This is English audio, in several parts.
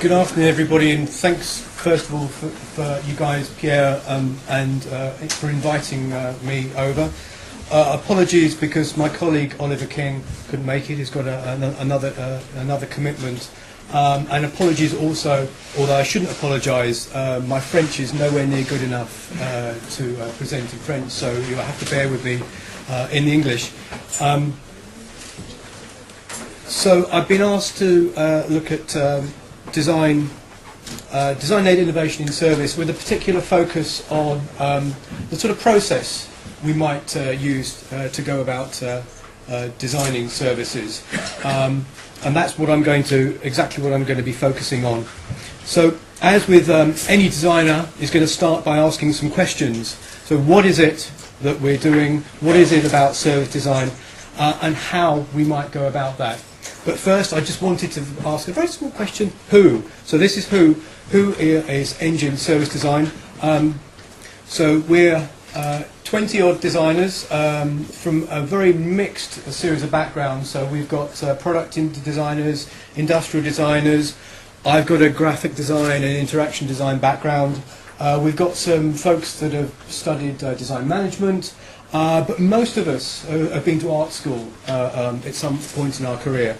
Good afternoon, everybody, and thanks first of all for you guys, Pierre, and for inviting me over. Apologies because my colleague Oliver King couldn't make it. He's got another commitment, and apologies also. Although I shouldn't apologise, my French is nowhere near good enough to present in French, so you'll have to bear with me in the English. So I've been asked to look at design-led innovation in service with a particular focus on the sort of process we might use to go about designing services, and that's what exactly what I'm going to be focusing on. So, as with any designer, is going to start by asking some questions. So, what is it that we're doing? What is it about service design, and how we might go about that? But first, I just wanted to ask a very small question: who? So this is who. Who is Engine Service Design? So we're 20-odd designers from a very mixed series of backgrounds. So we've got product designers, industrial designers. I've got a graphic design and interaction design background. We've got some folks that have studied design management. But most of us have been to art school at some point in our career.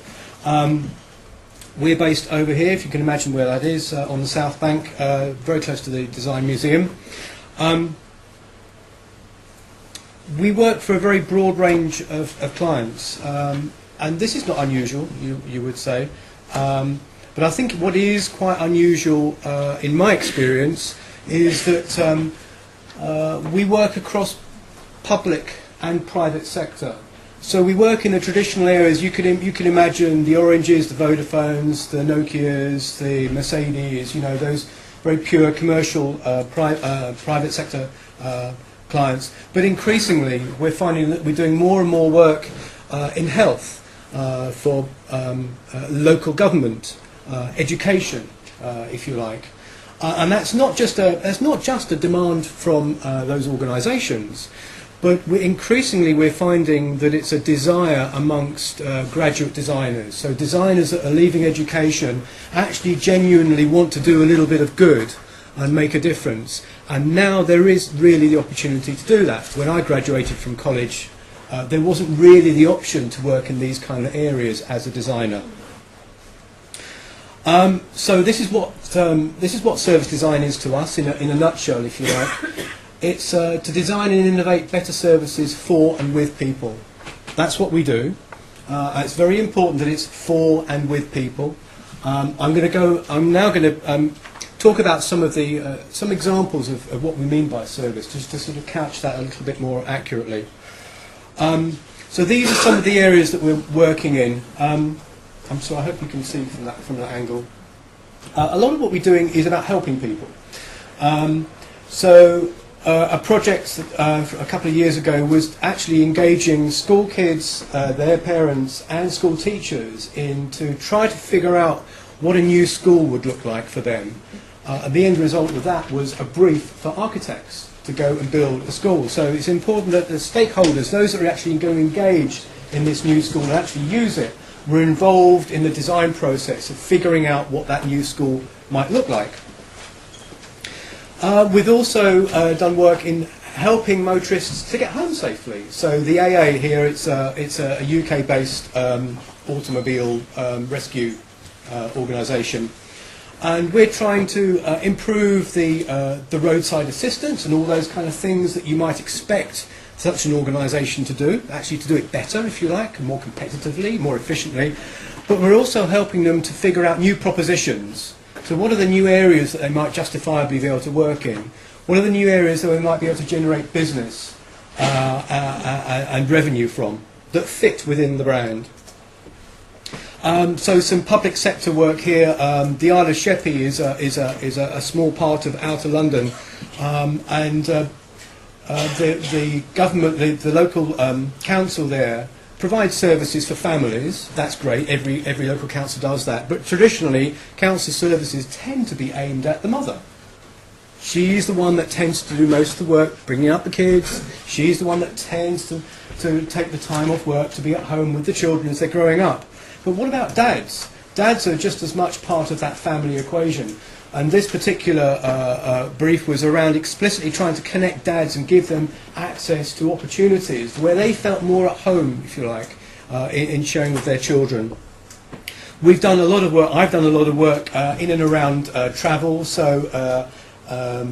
We're based over here, if you can imagine where that is, on the South Bank, very close to the Design Museum. We work for a very broad range of clients, and this is not unusual, you would say. But I think what is quite unusual in my experience is that we work across public and private sector. So we work in the traditional areas. You can imagine the Oranges, the Vodafones, the Nokias, the Mercedes. You know, those very pure commercial private sector clients. But increasingly, we're finding that we're doing more and more work in health for local government, education, if you like. And that's not just a demand from those organisations, but increasingly we're finding that it's a desire amongst graduate designers. So designers that are leaving education actually genuinely want to do a little bit of good and make a difference. And now there is really the opportunity to do that. When I graduated from college, there wasn't really the option to work in these kind of areas as a designer. So this is what service design is to us in a nutshell, if you like. It's to design and innovate better services for and with people. That's what we do. It's very important that it's for and with people. I'm now going to talk about some examples of what we mean by service, just to sort of couch that a little bit more accurately. So these are some of the areas that we're working in. I hope you can see from that angle. A lot of what we're doing is about helping people. A project a couple of years ago was actually engaging school kids, their parents, and school teachers to try to figure out what a new school would look like for them. And the end result of that was a brief for architects to go and build a school. So it's important that the stakeholders, those that are actually going to engage in this new school and actually use it, were involved in the design process of figuring out what that new school might look like. We've also done work in helping motorists to get home safely. So the AA here, it's a UK-based automobile rescue organisation, and we're trying to improve the roadside assistance and all those kind of things that you might expect such an organisation to do, actually to do it better, if you like, and more competitively, more efficiently. But we're also helping them to figure out new propositions. So what are the new areas that they might justifiably be able to work in? What are the new areas that they might be able to generate business and revenue from that fit within the brand? So some public sector work here. The Isle of Sheppey is a small part of outer London, and the government, the local council there, provide services for families. That's great. Every local council does that. But traditionally, council services tend to be aimed at the mother. She's the one that tends to do most of the work, bringing up the kids. She's the one that tends to take the time off work to be at home with the children as they're growing up. But what about dads? dads are just as much part of that family equation. And this particular brief was around explicitly trying to connect dads and give them access to opportunities where they felt more at home, if you like, in sharing with their children. We've done a lot of work, I've done a lot of work in and around travel, so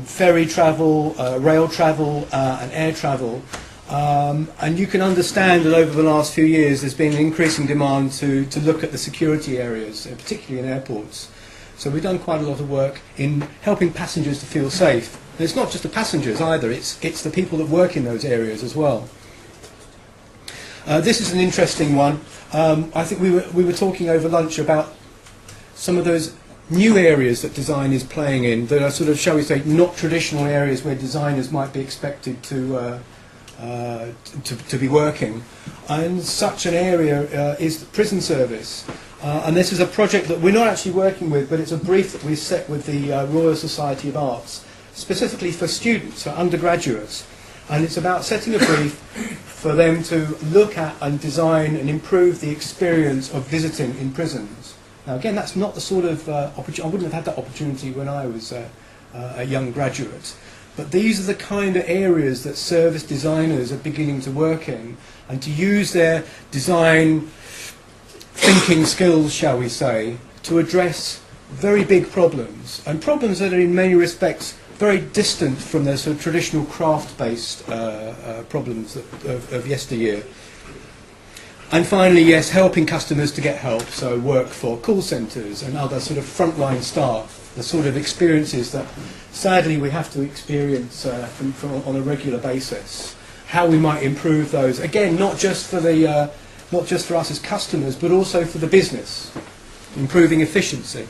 ferry travel, rail travel and air travel. And you can understand that over the last few years there's been an increasing demand to look at the security areas, particularly in airports. So we've done quite a lot of work in helping passengers to feel safe. And it's not just the passengers either, it's the people that work in those areas as well. This is an interesting one. I think we were talking over lunch about some of those new areas that design is playing in that are sort of, shall we say, not traditional areas where designers might be expected to be working. And such an area is the prison service. And this is a project that we're not actually working with, but it's a brief that we've set with the Royal Society of Arts, specifically for students, for undergraduates. And it's about setting a brief for them to look at and design and improve the experience of visiting in prisons. Now again, that's not the sort of opportunity, I wouldn't have had that opportunity when I was a young graduate. But these are the kind of areas that service designers are beginning to work in, and to use their design thinking skills, shall we say, to address very big problems, and problems that are in many respects very distant from the sort of traditional craft-based problems of yesteryear. And finally, yes, helping customers to get help, so work for call centres and other sort of frontline staff, the sort of experiences that sadly we have to experience on a regular basis. How we might improve those, again, not just for us as customers, but also for the business, improving efficiency.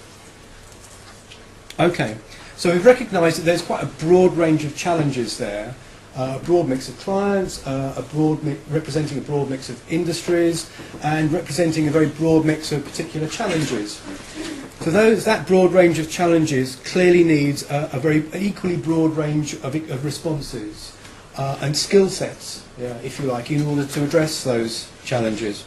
Okay, so we've recognised that there's quite a broad range of challenges there, a broad mix of clients, representing a broad mix of industries, and representing a very broad mix of particular challenges. So that broad range of challenges clearly needs a very equally broad range of responses and skill sets, if you like, in order to address those challenges.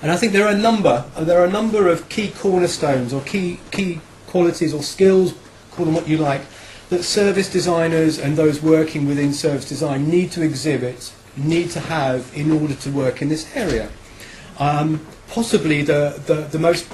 And I think there are a number of key cornerstones or key qualities or skills, call them what you like, that service designers and those working within service design need to exhibit, need to have in order to work in this area. Possibly the most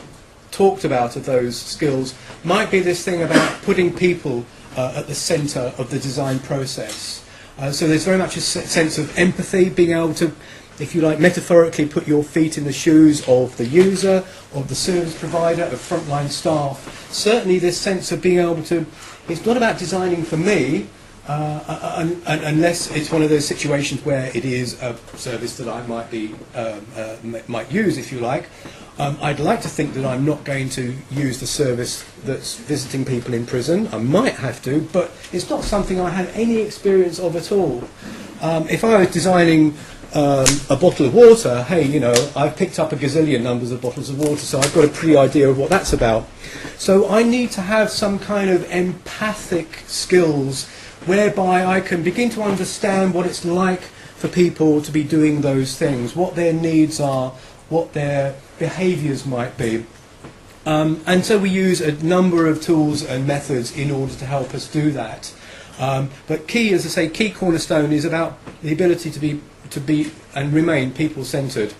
talked about of those skills might be this thing about putting people at the centre of the design process. So there's very much a sense of empathy, being able to, if you like, metaphorically put your feet in the shoes of the user, of the service provider, of frontline staff. Certainly this sense of being able to, it's not about designing for me, unless it's one of those situations where it is a service that I might use, if you like. I'd like to think that I'm not going to use the service that's visiting people in prison. I might have to, but it's not something I had any experience of at all. If I was designing a bottle of water, hey, you know, I've picked up a gazillion numbers of bottles of water, so I've got a pretty idea of what that's about. So I need to have some kind of empathic skills whereby I can begin to understand what it's like for people to be doing those things, what their needs are, what their behaviours might be. And so we use a number of tools and methods in order to help us do that. But key, as I say, key cornerstone is about the ability to be and remain people-centred.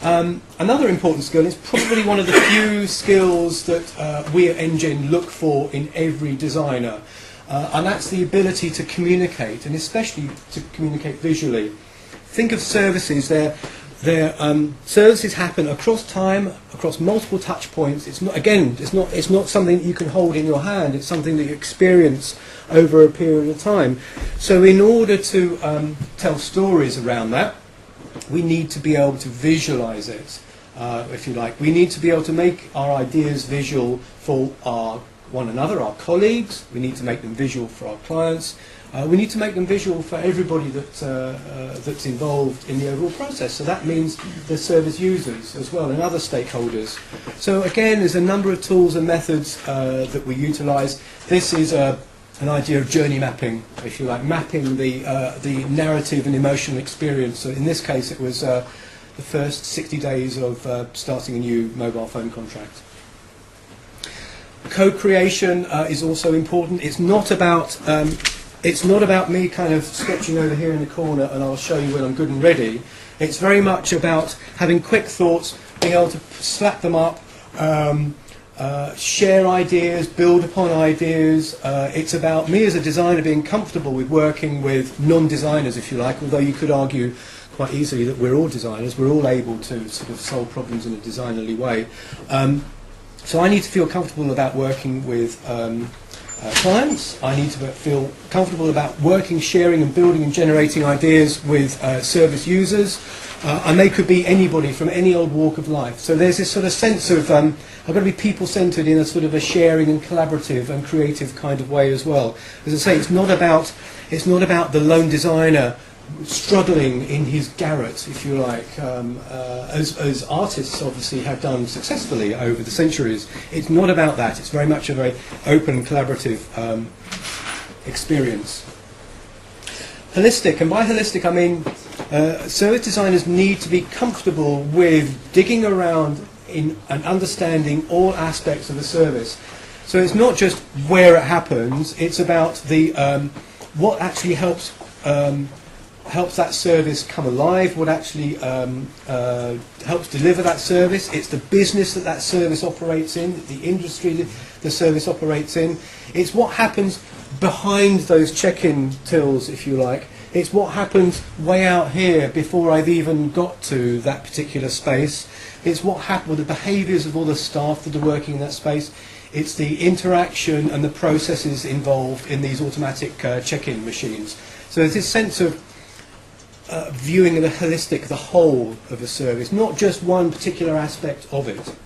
Another important skill is probably one of the few skills that we at NGen look for in every designer, and that's the ability to communicate, and especially to communicate visually. Think of services. Services happen across time, across multiple touch points. It's not something that you can hold in your hand. It's something that you experience over a period of time. So in order to tell stories around that, we need to be able to visualize it, if you like. We need to be able to make our ideas visual for one another, our colleagues. We need to make them visual for our clients. We need to make them visual for everybody that's involved in the overall process. So that means the service users as well and other stakeholders. So again, there's a number of tools and methods that we utilise. This is an idea of journey mapping, if you like, mapping the narrative and emotional experience. So in this case, it was the first 60 days of starting a new mobile phone contract. Co-creation is also important. It's not about me kind of sketching over here in the corner and I'll show you when I'm good and ready. It's very much about having quick thoughts, being able to slap them up, share ideas, build upon ideas. It's about me as a designer being comfortable with working with non-designers, if you like, although you could argue quite easily that we're all designers, we're all able to sort of solve problems in a designerly way. So I need to feel comfortable about working with clients. I need to feel comfortable about working, sharing and building and generating ideas with service users. And they could be anybody from any old walk of life. So there's this sort of sense of, I've got to be people-centered in a sort of a sharing and collaborative and creative kind of way as well. As I say, it's not about the lone designer struggling in his garret, if you like, as artists obviously have done successfully over the centuries. It's not about that. It's very much a very open, collaborative experience. Holistic, and by holistic I mean service designers need to be comfortable with digging around in and understanding all aspects of the service. So it's not just where it happens, it's about the what actually helps that service come alive, what actually helps deliver that service. It's the business that service operates in, the industry the service operates in. It's what happens behind those check-in tills, if you like. It's what happens way out here before I've even got to that particular space. It's what happens with the behaviours of all the staff that are working in that space. It's the interaction and the processes involved in these automatic check-in machines. So there's this sense of viewing the holistic, the whole of a service, not just one particular aspect of it.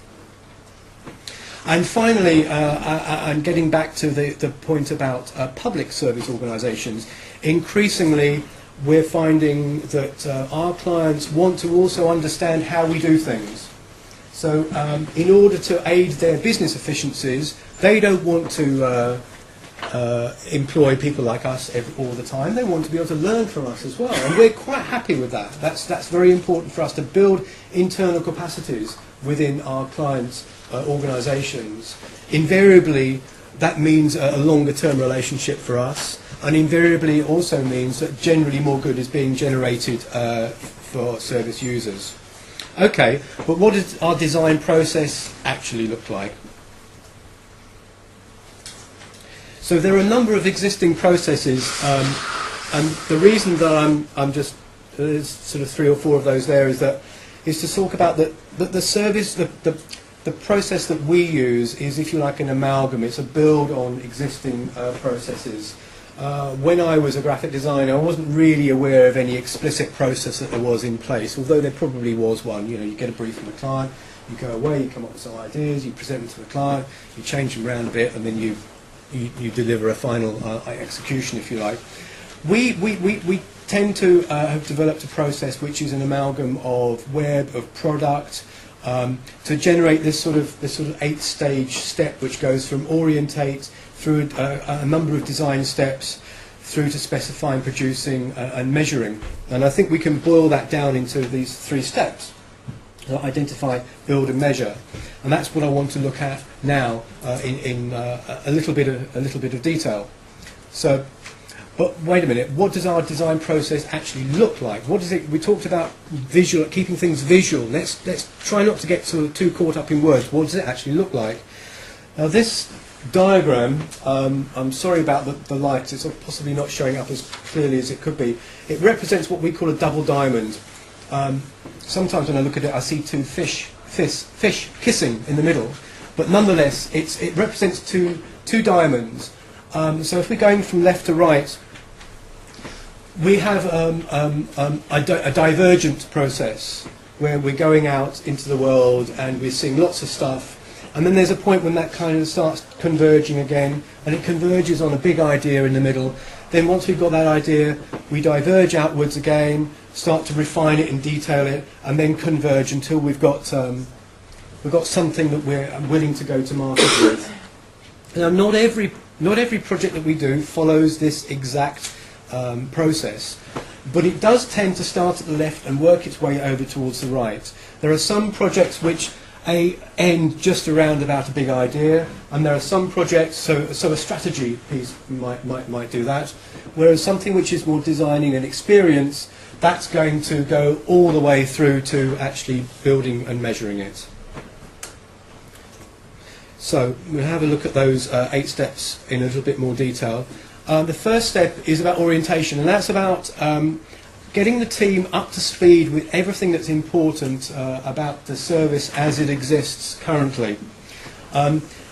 And finally, and getting back to the point about public service organisations, increasingly we're finding that our clients want to also understand how we do things. So in order to aid their business efficiencies, they don't want to employ people like us all the time. They want to be able to learn from us as well, and we're quite happy with that. That's very important for us to build internal capacities within our clients' organisations. Invariably, that means a longer-term relationship for us, and invariably it also means that generally more good is being generated for service users. Okay, but what does our design process actually look like? So there are a number of existing processes, and the reason that I'm just there's sort of 3 or 4 of those there is to talk about the service, the process that we use is, if you like, an amalgam. It's a build on existing processes. When I was a graphic designer, I wasn't really aware of any explicit process that there was in place, although there probably was one. You know, you get a brief from the client, you go away, you come up with some ideas, you present them to the client, you change them around a bit, and then you deliver a final execution, if you like. We tend to have developed a process which is an amalgam of web, of product, to generate this sort of 8-stage step which goes from orientate through a number of design steps through to specifying, producing and measuring. And I think we can boil that down into these 3 steps. Identify, build and measure, and that's what I want to look at now in a little bit of detail. So, but wait a minute, what does our design process actually look like? What is it? We talked about visual, keeping things visual. Let's try not to get too caught up in words. What does it actually look like? Now this diagram, I'm sorry about the lights, it's possibly not showing up as clearly as it could be. It represents what we call a double diamond. Sometimes when I look at it, I see 2 fish kissing in the middle, but nonetheless, it represents two diamonds. So if we're going from left to right, we have a divergent process where we're going out into the world and we're seeing lots of stuff, and then there's a point when that kind of starts converging again, and it converges on a big idea in the middle. Then once we've got that idea, we diverge outwards again, start to refine it and detail it, and then converge until we've got something that we're willing to go to market with. Now, not every project that we do follows this exact process. but it does tend to start at the left and work its way over towards the right. There are some projects which end just around about a big idea, and there are some projects, so a strategy piece might do that, whereas something which is more designing and experience, that's going to go all the way through to actually building and measuring it. So we'll have a look at those 8 steps in a little bit more detail. The first step is about orientation, and that's about getting the team up to speed with everything that's important about the service as it exists currently.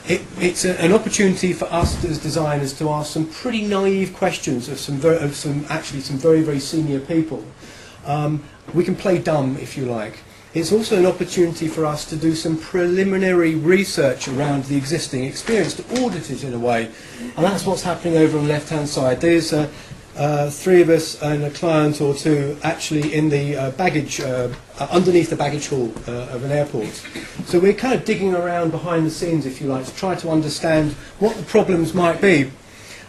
It's an opportunity for us as designers to ask some pretty naive questions of some very, very senior people. We can play dumb, if you like. It's also an opportunity for us to do some preliminary research around the existing experience, to audit it in a way. And that's what's happening over on the left-hand side. There's 3 of us and a client or 2 actually in the baggage, underneath the baggage hall of an airport. So we're kind of digging around behind the scenes, if you like, to try to understand what the problems might be.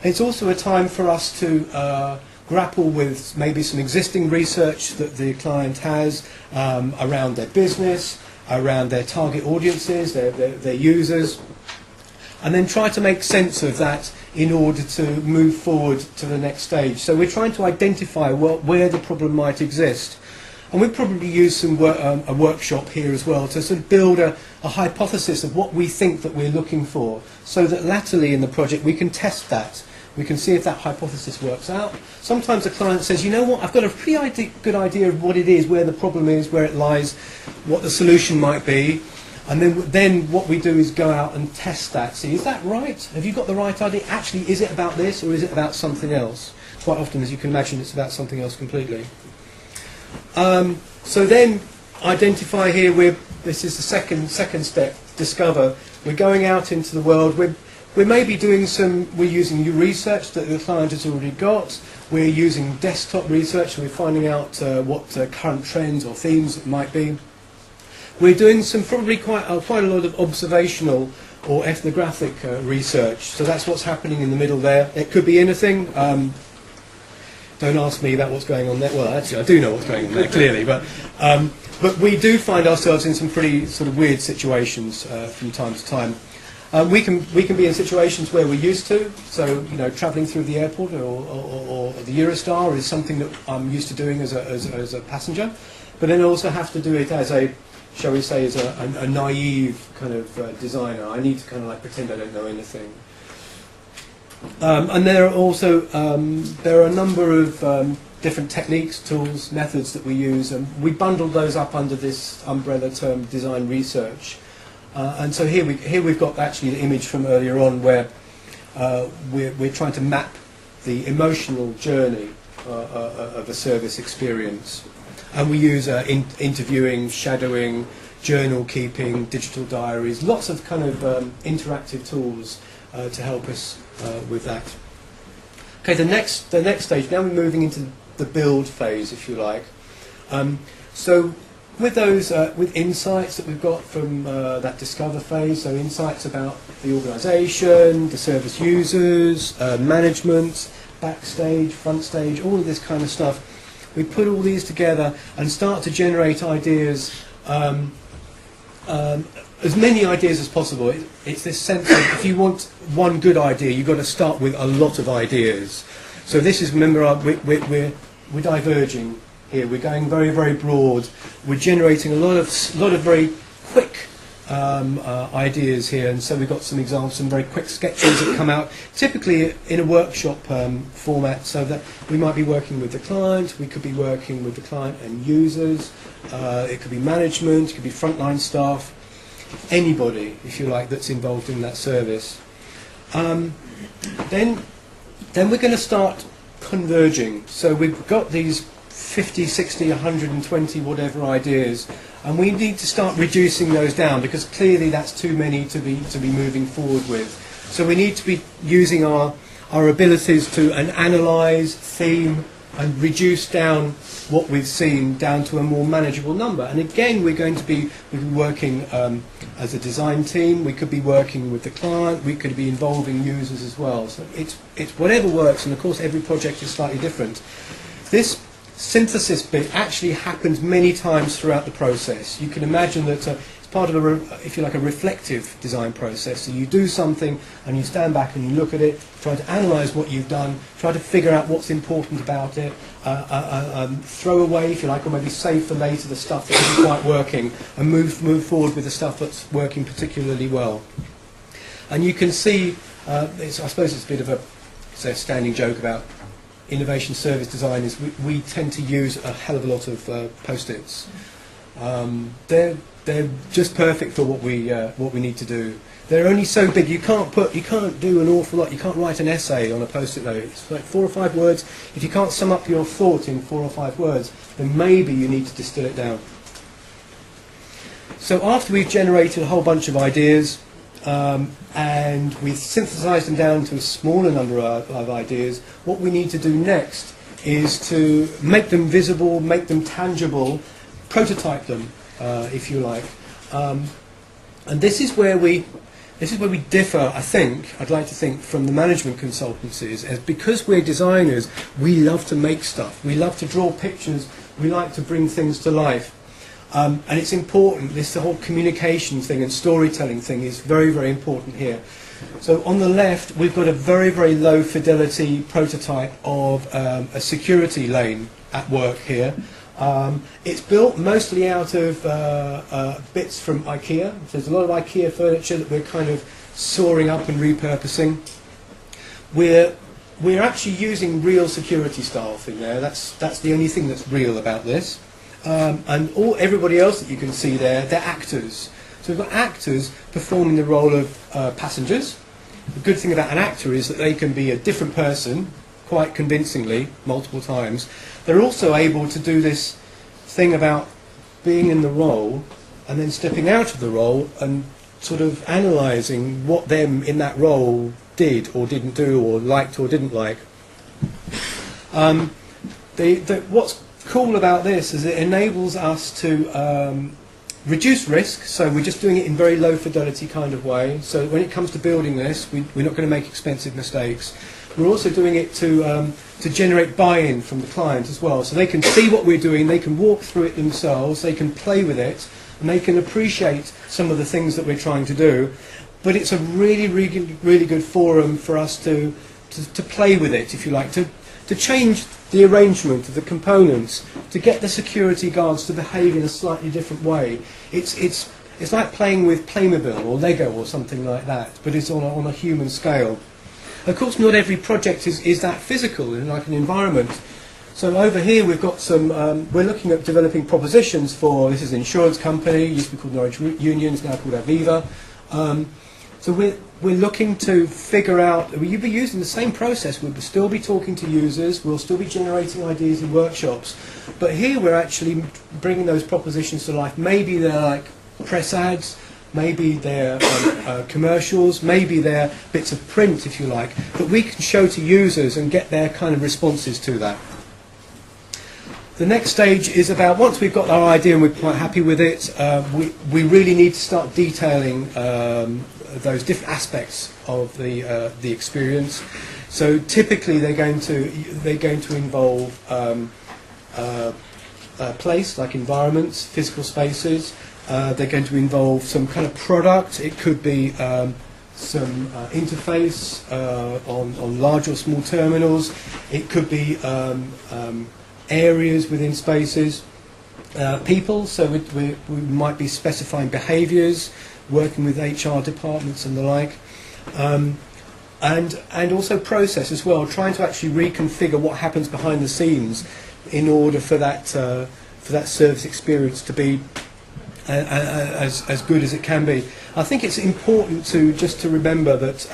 It's also a time for us to grapple with maybe some existing research that the client has around their business, around their target audiences, their users, and then try to make sense of that in order to move forward to the next stage. So we're trying to identify where the problem might exist. And we'll probably use a workshop here as well to sort of build a hypothesis of what we think that we're looking for, so that latterly in the project we can test that. We can see if that hypothesis works out. Sometimes the client says, you know what, I've got a pretty good idea of what it is, where the problem is, where it lies, what the solution might be. And then what we do is go out and test that. See, is that right? Have you got the right idea? Actually, is it about this or is it about something else? Quite often, as you can imagine, it's about something else completely. So then identify here, this is the second step, discover. We're going out into the world. We're maybe we're using new research that the client has already got. We're using desktop research, and we're finding out what current trends or themes it might be. We're doing probably quite a lot of observational or ethnographic research. So that's what's happening in the middle there. It could be anything. Don't ask me about what's going on there. Well, actually, I do know what's going on there, clearly. But we do find ourselves in some pretty sort of weird situations from time to time. We can be in situations where we're used to, so travelling through the airport or the Eurostar is something that I'm used to doing as a passenger, but then also have to do it as shall we say, as a naive kind of designer. I need to kind of like pretend I don't know anything. And there are also there are a number of different techniques, tools, methods that we use, and we bundle those up under this umbrella term design research. And so here we've got actually the image from earlier on where we're trying to map the emotional journey of a service experience. And we use interviewing, shadowing, journal keeping, digital diaries, lots of kind of interactive tools to help us with that. Okay, the next stage, now we're moving into the build phase, if you like. So with those, with insights that we've got from that discover phase, so insights about the organisation, the service users, management, backstage, front stage, all of this kind of stuff. We put all these together and start to generate ideas, as many ideas as possible. It's this sense of if you want one good idea, you've got to start with a lot of ideas. So this is, remember, we're diverging here. We're going very, very broad. We're generating a lot of very quick ideas here, and so we've got some examples, some very quick sketches that come out, typically in a workshop format, so that we might be working with the client, we could be working with the client and users, it could be management, it could be frontline staff, anybody, if you like, that's involved in that service. Then we're going to start converging. So we've got these 50, 60, 120 whatever ideas, and we need to start reducing those down, because clearly that's too many to be moving forward with. So we need to be using our abilities to analyse, theme, and reduce down what we've seen down to a more manageable number. And again, we're going to be working as a design team. We could be working with the client. We could be involving users as well. So it's whatever works, and of course every project is slightly different. This synthesis bit actually happens many times throughout the process. You can imagine that it's part of if you like, a reflective design process. So you do something and you stand back and you look at it, try to analyse what you've done, try to figure out what's important about it, throw away, if you like, or maybe save for later the stuff that isn't quite working, and move forward with the stuff that's working particularly well. And you can see, I suppose it's a bit of a standing joke about innovation service design is we tend to use a hell of a lot of post-its. They're just perfect for what we need to do. They're only so big. You can't do an awful lot. You can't write an essay on a post-it note. It's like 4 or 5 words. If you can't sum up your thought in 4 or 5 words, then maybe you need to distill it down. So after we've generated a whole bunch of ideas, and we've synthesized them down to a smaller number of ideas, what we need to do next is to make them visible, make them tangible, prototype them, if you like. And this is where we differ, I'd like to think, from the management consultancies, as because we're designers, we love to make stuff, we love to draw pictures, we like to bring things to life. And it's important, the whole communication thing and storytelling thing is very, very important here. So on the left, we've got a very, very low fidelity prototype of a security lane at work here. It's built mostly out of bits from IKEA. So there's a lot of IKEA furniture that we're kind of sawing up and repurposing. We're actually using real security staff in there. That's the only thing that's real about this. And everybody else that you can see there, they're actors. So we've got actors performing the role of passengers. The good thing about an actor is that they can be a different person quite convincingly, multiple times. They're also able to do this thing about being in the role and then stepping out of the role and sort of analysing what them in that role did or didn't do or liked or didn't like. What's cool about this is it enables us to reduce risk, so we're just doing it in very low fidelity kind of way, so when it comes to building this we're not going to make expensive mistakes. We're also doing it to generate buy-in from the client as well, so they can see what we're doing, they can walk through it themselves, they can play with it, and they can appreciate some of the things that we're trying to do. But it's a really, really, really good forum for us to play with it, if you like, to change the arrangement of the components, to get the security guards to behave in a slightly different way. It's like playing with Playmobil or Lego or something like that, but it's on a human scale. Of course, not every project is that physical in like an environment. So over here we've got some, we're looking at developing propositions for, this is an insurance company, used to be called Norwich Union, it's now called Aviva. So we're looking to figure out, we'll be using the same process, we'll still be talking to users, we'll still be generating ideas in workshops, but here we're actually bringing those propositions to life. Maybe they're like press ads, maybe they're commercials, maybe they're bits of print, if you like, that we can show to users and get their kind of responses to that. The next stage is about, once we've got our idea and we're quite happy with it, we really need to start detailing those different aspects of the experience. So typically they're going to involve a place, like environments, physical spaces. They're going to involve some kind of product. It could be some interface on large or small terminals. It could be areas within spaces. People, so we might be specifying behaviours, working with HR departments and the like, and also process as well, trying to actually reconfigure what happens behind the scenes in order for that service experience to be as good as it can be. I think it's important to remember that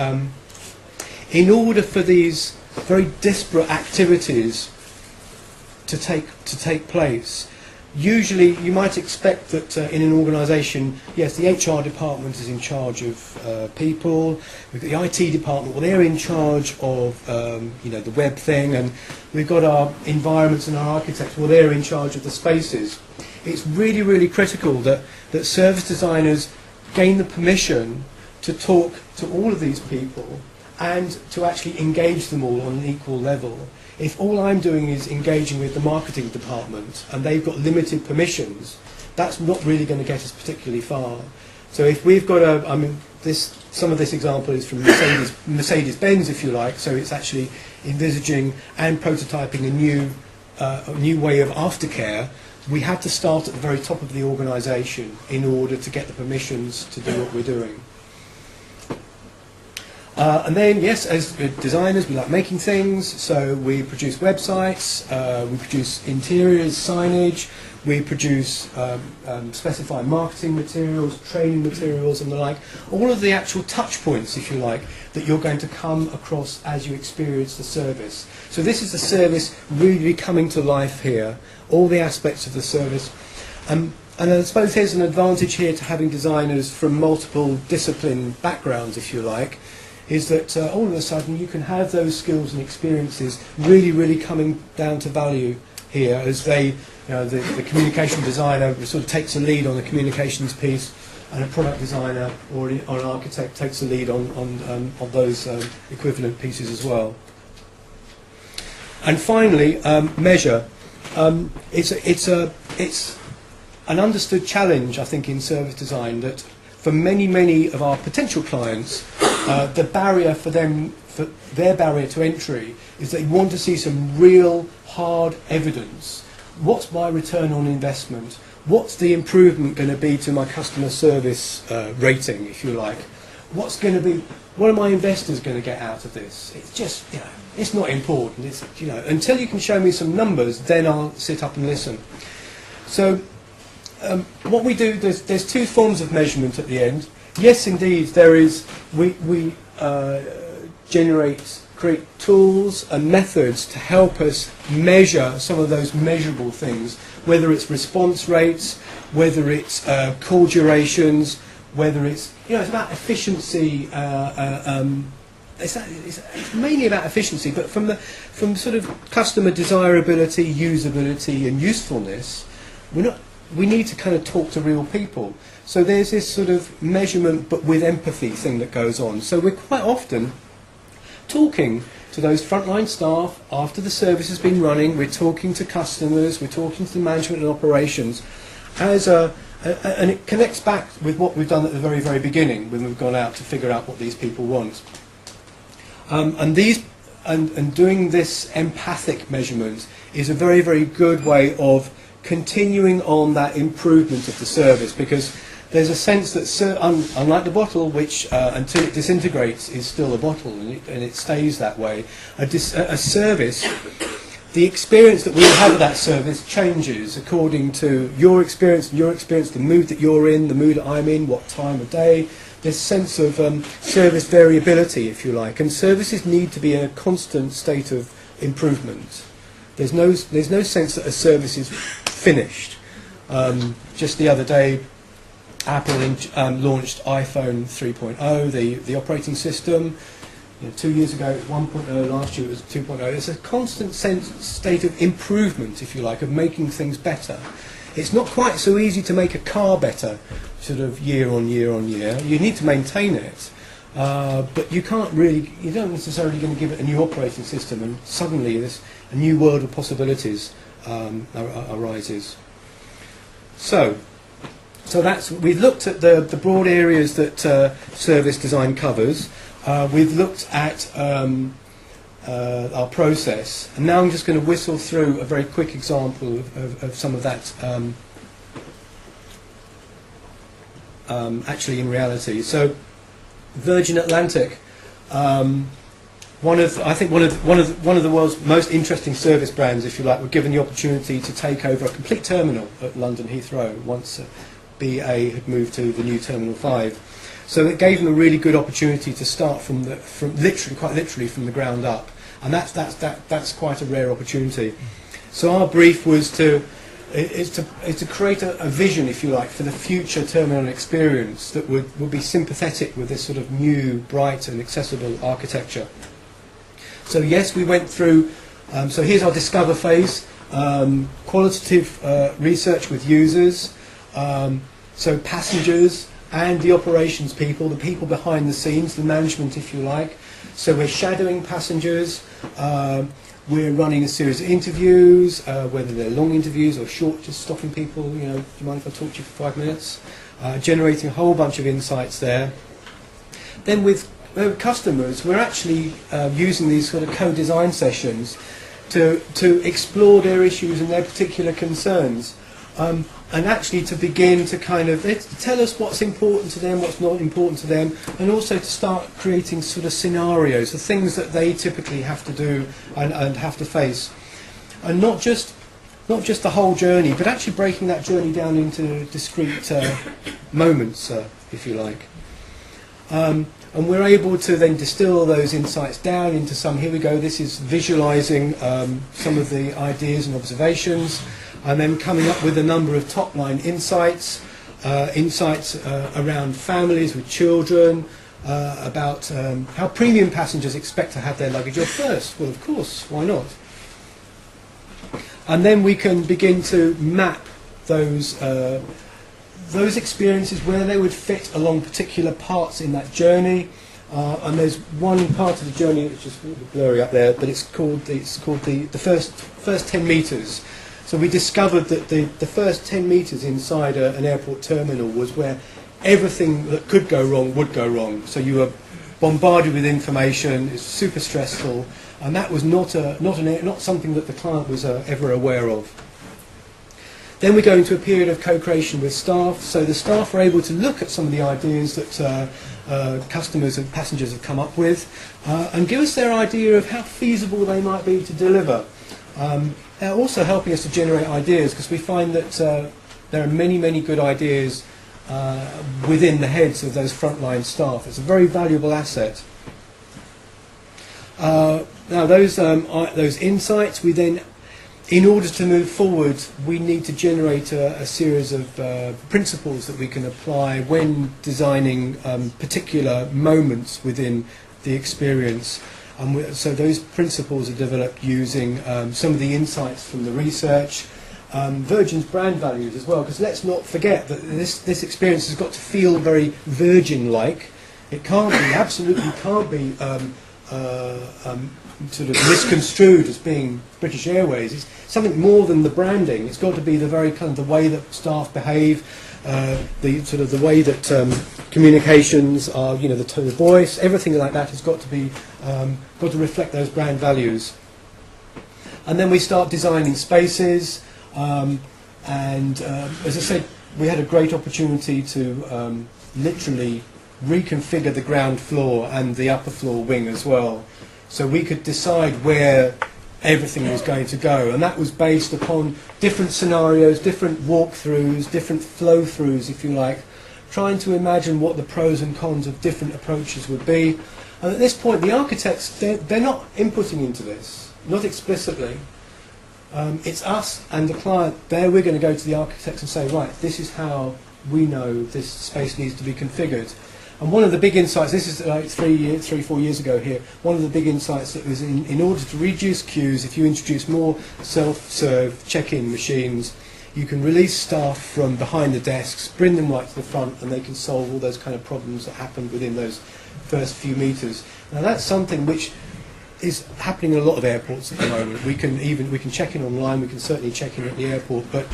in order for these very disparate activities to take place, usually you might expect that in an organisation, yes, the HR department is in charge of people, we've got the IT department, well, they're in charge of the web thing, and we've got our environments and our architects, well, they're in charge of the spaces. It's really, really critical that service designers gain the permission to talk to all of these people and to actually engage them all on an equal level. If all I'm doing is engaging with the marketing department and they've got limited permissions, that's not really going to get us particularly far. So if we've got some of this example is from Mercedes-Benz, if you like, so it's actually envisaging and prototyping a new way of aftercare. We have to start at the very top of the organisation in order to get the permissions to do what we're doing. And then, yes, as designers, we like making things, so we produce websites, we produce interiors, signage, we produce specified marketing materials, training materials and the like, all of the actual touch points, if you like, that you're going to come across as you experience the service. So this is the service really coming to life here, all the aspects of the service. And I suppose there's an advantage here to having designers from multiple discipline backgrounds, if you like, is that all of a sudden you can have those skills and experiences really coming down to value here as they, the communication designer sort of takes a lead on the communications piece, and a product designer or an architect takes a lead on those equivalent pieces as well. And finally, measure. It's an understood challenge, I think, in service design that for many of our potential clients, the barrier for their barrier to entry is they want to see some real hard evidence. What's my return on investment? What's the improvement going to be to my customer service rating, if you like? What are my investors going to get out of this? It's just, it's not important. It's, until you can show me some numbers, then I'll sit up and listen. So what we do, there's two forms of measurement at the end. Yes, indeed, there is. We create tools and methods to help us measure some of those measurable things, whether it's response rates, whether it's call durations, whether it's, it's about efficiency. It's mainly about efficiency, but from sort of customer desirability, usability, and usefulness, we need to kind of talk to real people. So there's this sort of measurement but with empathy thing that goes on. So we're quite often talking to those frontline staff after the service has been running, we're talking to customers, we're talking to the management and operations, and it connects back with what we've done at the very beginning when we've gone out to figure out what these people want. And doing this empathic measurement is a very good way of continuing on that improvement of the service, because there's a sense that, unlike the bottle, which until it disintegrates is still a bottle and it stays that way, a service, the experience that we have of that service changes according to your experience, the mood that you're in, the mood that I'm in, what time of day. This sense of service variability, if you like, and services need to be in a constant state of improvement. There's no sense that a service is finished. Just the other day, Apple launched iPhone 3.0, the operating system. 2 years ago it was 1.0, last year it was 2.0. It's a constant state of improvement, if you like, of making things better. It's not quite so easy to make a car better, sort of year on year on year. You need to maintain it, but you don't necessarily going to give it a new operating system and suddenly a new world of possibilities arises. So we've looked at the broad areas that service design covers. We've looked at our process, and now I'm just going to whistle through a very quick example of some of that actually in reality. So Virgin Atlantic, one of the world's most interesting service brands, if you like, were given the opportunity to take over a complete terminal at London Heathrow once BA had moved to the new Terminal 5. So it gave them a really good opportunity to start quite literally from the ground up, and that's quite a rare opportunity. So our brief was to create a vision, if you like, for the future terminal experience that would be sympathetic with this sort of new, bright and accessible architecture. So yes, we went through, so here's our discover phase, qualitative research with users, so passengers, and the operations people, the people behind the scenes, the management, if you like. So we're shadowing passengers. We're running a series of interviews, whether they're long interviews or short, just stopping people, you know, do you mind if I talk to you for 5 minutes? Generating a whole bunch of insights there. Then with customers, we're actually using these sort of co-design sessions to explore their issues and their particular concerns. And actually to begin to kind of tell us what's important to them, what's not important to them, and also to start creating sort of scenarios, the things that they typically have to do and have to face. And not just the whole journey, but actually breaking that journey down into discrete moments, if you like. And we're able to then distill those insights down into some, here we go, this is visualizing some of the ideas and observations, and then coming up with a number of top-line insights, around families with children, about how premium passengers expect to have their luggage off first. Well, of course, why not? And then we can begin to map those experiences where they would fit along particular parts in that journey. And there's one part of the journey which is blurry up there, but it's called the first 10 metres. So we discovered that the first 10 metres inside an airport terminal was where everything that could go wrong would go wrong. So you were bombarded with information, it's super stressful, and that was not something that the client was ever aware of. Then we go into a period of co-creation with staff, so the staff are able to look at some of the ideas that customers and passengers have come up with and give us their idea of how feasible they might be to deliver. They're also helping us to generate ideas, because we find that there are many, many good ideas within the heads of those frontline staff. It's a very valuable asset. Now those insights, we then, in order to move forward, we need to generate a series of principles that we can apply when designing particular moments within the experience. So those principles are developed using some of the insights from the research, Virgin's brand values as well, because let's not forget that this experience has got to feel very Virgin-like. It can't be, absolutely can't be sort of misconstrued as being British Airways. It's something more than the branding. It's got to be the very kind of the way that staff behave, the way that communications are, you know, the tone of voice, everything like that has got to be got to reflect those brand values. And then we start designing spaces, and as I said, we had a great opportunity to literally reconfigure the ground floor and the upper floor wing as well, so we could decide where everything was going to go, and that was based upon different scenarios, different walkthroughs, different flow-throughs, if you like, trying to imagine what the pros and cons of different approaches would be. And at this point, the architects, they're not inputting into this, not explicitly. It's us and the client. There we're going to go to the architects and say, right, this is how we know this space needs to be configured. And one of the big insights, this is like 4 years ago here, one of the big insights that was in order to reduce queues, if you introduce more self-serve check-in machines, you can release staff from behind the desks, bring them right to the front, and they can solve all those kind of problems that happen within those first few metres. Now that's something which is happening in a lot of airports at the moment. We can check in online, we can certainly check in at the airport, but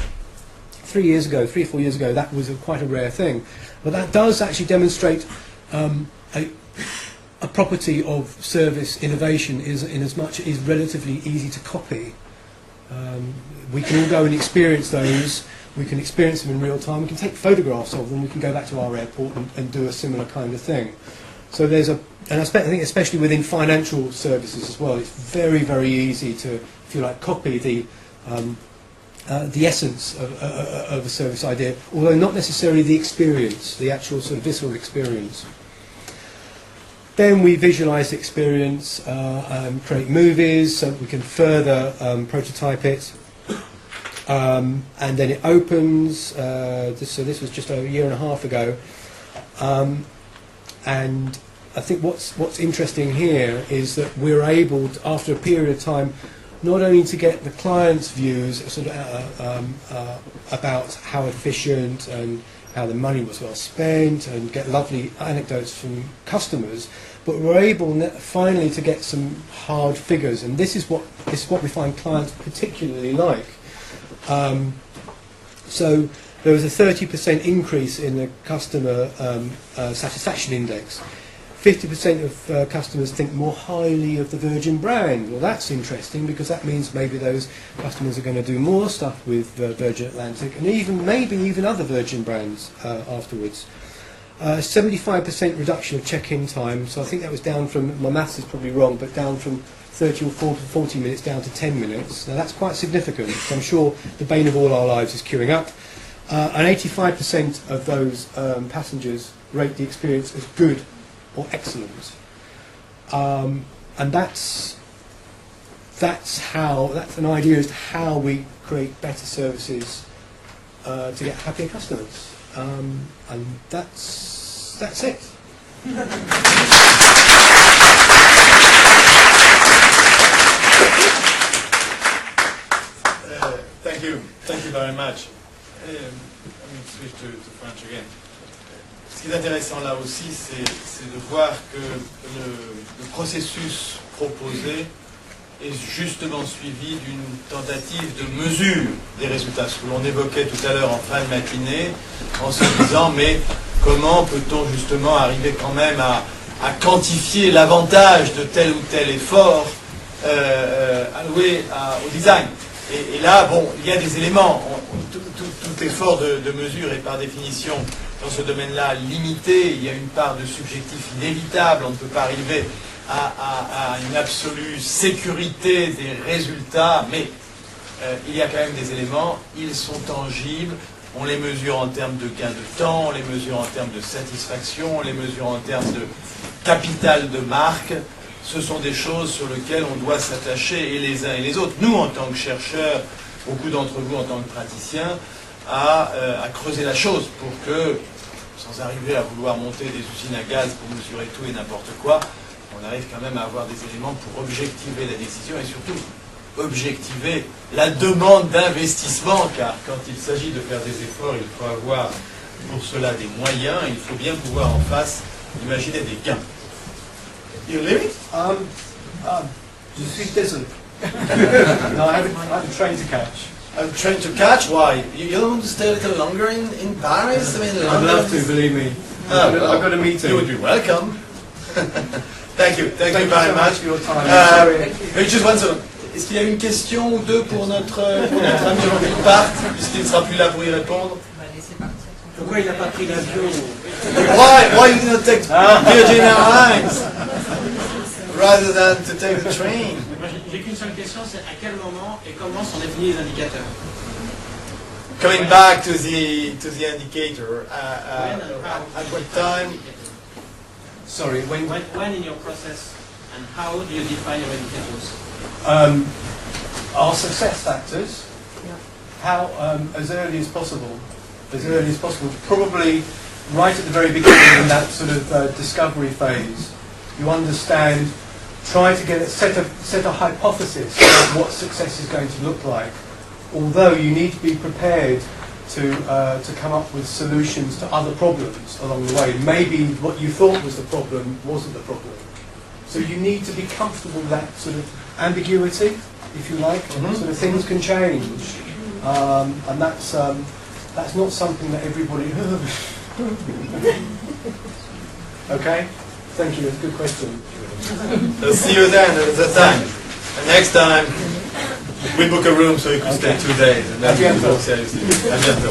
3 or 4 years ago, that was quite a rare thing. But that does actually demonstrate a property of service innovation is in as much it is relatively easy to copy. We can all go and experience those. We can experience them in real time. We can take photographs of them. We can go back to our airport and do a similar kind of thing. So there's and I think especially within financial services as well, it's very, very easy to, if you like, copy the essence of a service idea, although not necessarily the experience, the actual sort of visceral experience. Then we visualise the experience, create movies so that we can further prototype it, and then it opens. So this was just a year and a half ago, and I think what's interesting here is that we're able to, after a period of time, not only to get the client's views sort of about how efficient and how the money was well spent, and get lovely anecdotes from customers. But we're able finally to get some hard figures, and this is what we find clients particularly like. So there was a 30% increase in the customer satisfaction index. 50% of customers think more highly of the Virgin brand. Well, that's interesting, because that means maybe those customers are going to do more stuff with Virgin Atlantic, and maybe even other Virgin brands afterwards. 75% reduction of check-in time, so I think that was down from, my maths is probably wrong, but down from 30 or 40 minutes down to 10 minutes. Now that's quite significant. So I'm sure the bane of all our lives is queuing up. And 85% of those passengers rate the experience as good or excellent. And that's an idea as to how we create better services to get happier customers. And that's it. Thank you very much. Let me switch to French again. Ce qui est intéressant là aussi, c'est de voir que le processus proposé est justement suivi d'une tentative de mesure des résultats, ce que l'on évoquait tout à l'heure en fin de matinée, en se disant mais comment peut-on justement arriver quand même à quantifier l'avantage de tel ou tel effort alloué au design. Et là, bon, il y a des éléments, tout effort de mesure est par définition dans ce domaine-là limité, il y a une part de subjectif inévitable, on ne peut pas arriver à une absolue sécurité des résultats, mais il y a quand même des éléments, ils sont tangibles, on les mesure en termes de gain de temps, on les mesure en termes de satisfaction, on les mesure en termes de capital de marque. Ce sont des choses sur lesquelles on doit s'attacher, et les uns et les autres. Nous, en tant que chercheurs, beaucoup d'entre vous en tant que praticiens, à creuser la chose pour que, sans arriver à vouloir monter des usines à gaz pour mesurer tout et n'importe quoi, on arrive quand même à avoir des éléments pour objectiver la décision et surtout objectiver la demande d'investissement, car quand il s'agit de faire des efforts, il faut avoir pour cela des moyens, il faut bien pouvoir en face imaginer des gains. You leaving? Je suis désolé. No, I have a train to catch. A train to catch? Why? You don't want to stay a little longer in Paris? I mean, I'd love to, believe me. I've got a meeting. You would be welcome. Thank you very much. For your time. Juste one second. Est-ce qu'il y a une question ou deux pour notre ami Jean-Philippe Part, puisqu'il ne sera plus là pour y répondre? Pourquoi il n'a pas pris l'avion? Why you did not take Virgin Airlines rather than to take the train? J'ai qu'une seule question, c'est à quel moment et comment sont définis les indicateurs? Coming back to the indicator, at what time? Sorry, when in your process, and how do you define your indicators? Our success factors, how as early as possible, probably right at the very beginning in that sort of discovery phase. You understand, try to set a hypothesis of what success is going to look like, although you need to be prepared to come up with solutions to other problems along the way. Maybe what you thought was the problem wasn't the problem. So you need to be comfortable with that sort of ambiguity, if you like. Sort of things can change, and that's not something that everybody. Okay, thank you. It's a good question. I'll see you then at that time. And next time, we book a room so you can stay 2 days. And then we'll talk seriously. À bientôt.